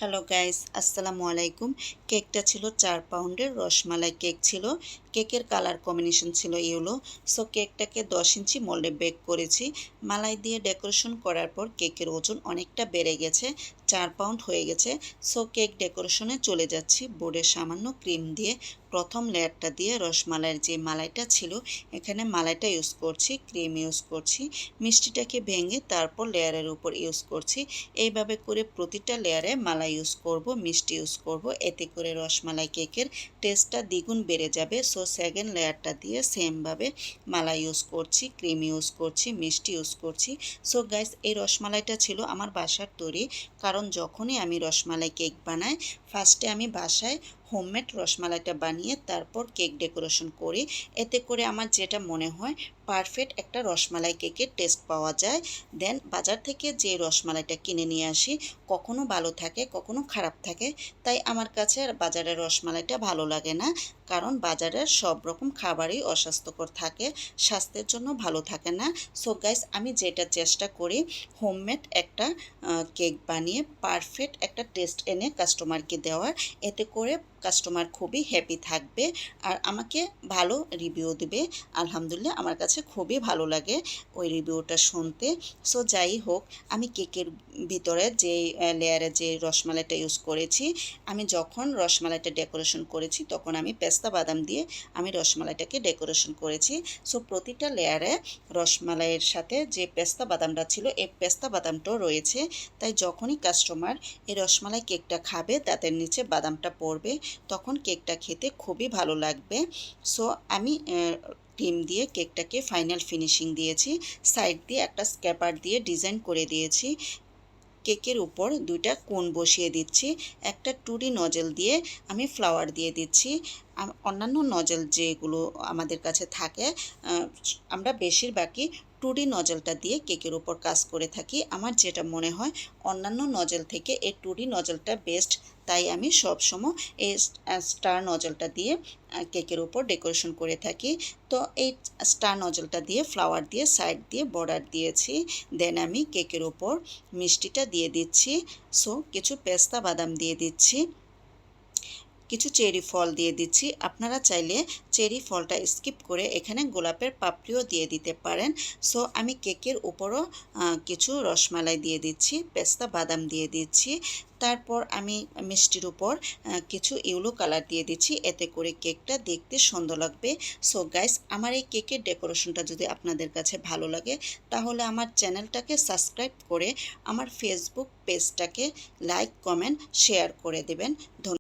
Hello guys, আসসালামু আলাইকুম। কেকটা ছিল 4 পাউন্ডের রসমালাই কেক ছিল। কেকের কালার কম্বিনেশন ছিল ইয়েলো। সো কেকটাকে 10 ইঞ্চি মোল্ডে বেক করেছি। মালাই দিয়ে ডেকোরেশন করার পর কেকের ওজন অনেকটা বেড়ে গেছে, 4 পাউন্ড হয়ে গেছে। সো কেক ডেকোরেশনে চলে যাচ্ছি বোর্ডে সামান্য ক্রিম দিয়ে। প্রথম লেয়ারটা দিয়ে রসমালাইয়ের যে মালাইটা ছিল, এখানে মালাইটা ইউজ করছি, ক্রিম ইউজ করছি, মিষ্টিটাকে ভেঙে তারপর লেয়ারের উপর ইউজ করছি। এইভাবে করে প্রতিটা লেয়ারে মালাই ইউজ করব, মিষ্টি ইউজ করব, এতে করে রসমালাই কেকের টেস্টটা দ্বিগুণ বেড়ে যাবে। সো সেকেন্ড লেয়ারটা দিয়ে সেমভাবে মালাই ইউজ করছি, ক্রিম ইউজ করছি, মিষ্টি ইউজ করছি। সো গাইস, এই রসমালাইটা ছিল আমার বাসার তৈরি। কারণ যখনই আমি রসমালাই কেক বানাই, ফার্স্টে আমি বাসায় হোমমেড রসমালাইটা বানিয়ে তারপর কেক ডেকোরেশন করি। এতে করে আমার যেটা মনে হয় পারফেক্ট একটা রসমালাই কেকের টেস্ট পাওয়া যায়। দেন বাজার থেকে যে রসমালাইটা কিনে নিয়ে আসি, কখনো ভালো থাকে, কখনো খারাপ থাকে। তাই আমার কাছে বাজারের রসমালাইটা ভালো লাগে না। কারণ বাজারের সব রকম খাবারই অস্বাস্থ্যকর থাকে, স্বাস্থ্যের জন্য ভালো থাকে না। সো গাইস, আমি যেটা চেষ্টা করি হোমমেড একটা কেক বানিয়ে পারফেক্ট একটা টেস্ট এনে কাস্টমারকে দেওয়ার। এতে করে কাস্টমার খুবই হ্যাপি থাকবে আর আমাকে ভালো রিভিউ দেবে। আলহামদুলিল্লাহ, আমার কাছে খুবই ভালো লাগে ওই রিভিউটা শুনতে। সো যাই হোক, আমি কেকের ভিতরে যে লেয়ারে যে রসমালাইটা ইউজ করেছি, আমি যখন রসমালাইটা ডেকোরেশন করেছি তখন আমি পেস্তা বাদাম দিয়ে আমি রসমালাইটাকে ডেকোরেশন করেছি। সো প্রতিটা লেয়ারে রসমালাইয়ের সাথে যে পেস্তা বাদামটা ছিল, এই পেস্তা বাদামটাও রয়েছে। তাই যখনই কাস্টমার এই রসমালাই কেকটা খাবে, তাদের নিচে বাদামটা পড়বে, তখন কেকটা খেতে খুবই ভালো লাগবে। সো আমি ক্রিম দিয়ে কেকটাকে ফাইনাল ফিনিশিং দিয়েছি। সাইড দিয়ে একটা স্ক্যাপার দিয়ে ডিজাইন করে দিয়েছি। কেকের উপর দুইটা কোণ বসিয়ে দিচ্ছি। একটা টুডি নজেল দিয়ে আমি ফ্লাওয়ার দিয়ে দিচ্ছি। অন্যান্য নজেল যেগুলো আমাদের কাছে থাকে, আমরা বেশিরভাগই টুডি নজেলটা দিয়ে কেকের উপর কাজ করে থাকি। আমার যেটা মনে হয় অন্যান্য নজেল থেকে এই টুডি নজেলটা বেস্ট। তাই আমি সবসময় এই স্টার নজেলটা দিয়ে কেকের উপর ডেকোরেশন করে থাকি। তো এই স্টার নজেলটা দিয়ে ফ্লাওয়ার দিয়ে সাইড দিয়ে বর্ডার দিয়েছি। দেন আমি কেকের উপর মিষ্টিটা দিয়ে দিচ্ছি। সো কিছু পেস্তা বাদাম দিয়ে দিচ্ছি, কিছু চেরি ফল দিয়ে দিচ্ছি। আপনারা চাইলে চেরি ফলটা স্কিপ করে এখানে গোলাপের পাপড়িও দিয়ে দিতে পারেন। সো আমি কেকের উপরও কিছু রসমালাই দিয়ে দিচ্ছি, পেস্তা বাদাম দিয়ে দিচ্ছি। তারপর আমি মিষ্টির উপর কিছু ইয়েলো কালার দিয়ে দিচ্ছি, এতে করে কেকটা দেখতে সুন্দর লাগবে। সো গাইস, আমার এই কেকের ডেকোরেশনটা যদি আপনাদের কাছে ভালো লাগে, তাহলে আমার চ্যানেলটাকে সাবস্ক্রাইব করে আমার ফেসবুক পেজটাকে লাইক, কমেন্ট, শেয়ার করে দেবেন। ধন্যবাদ।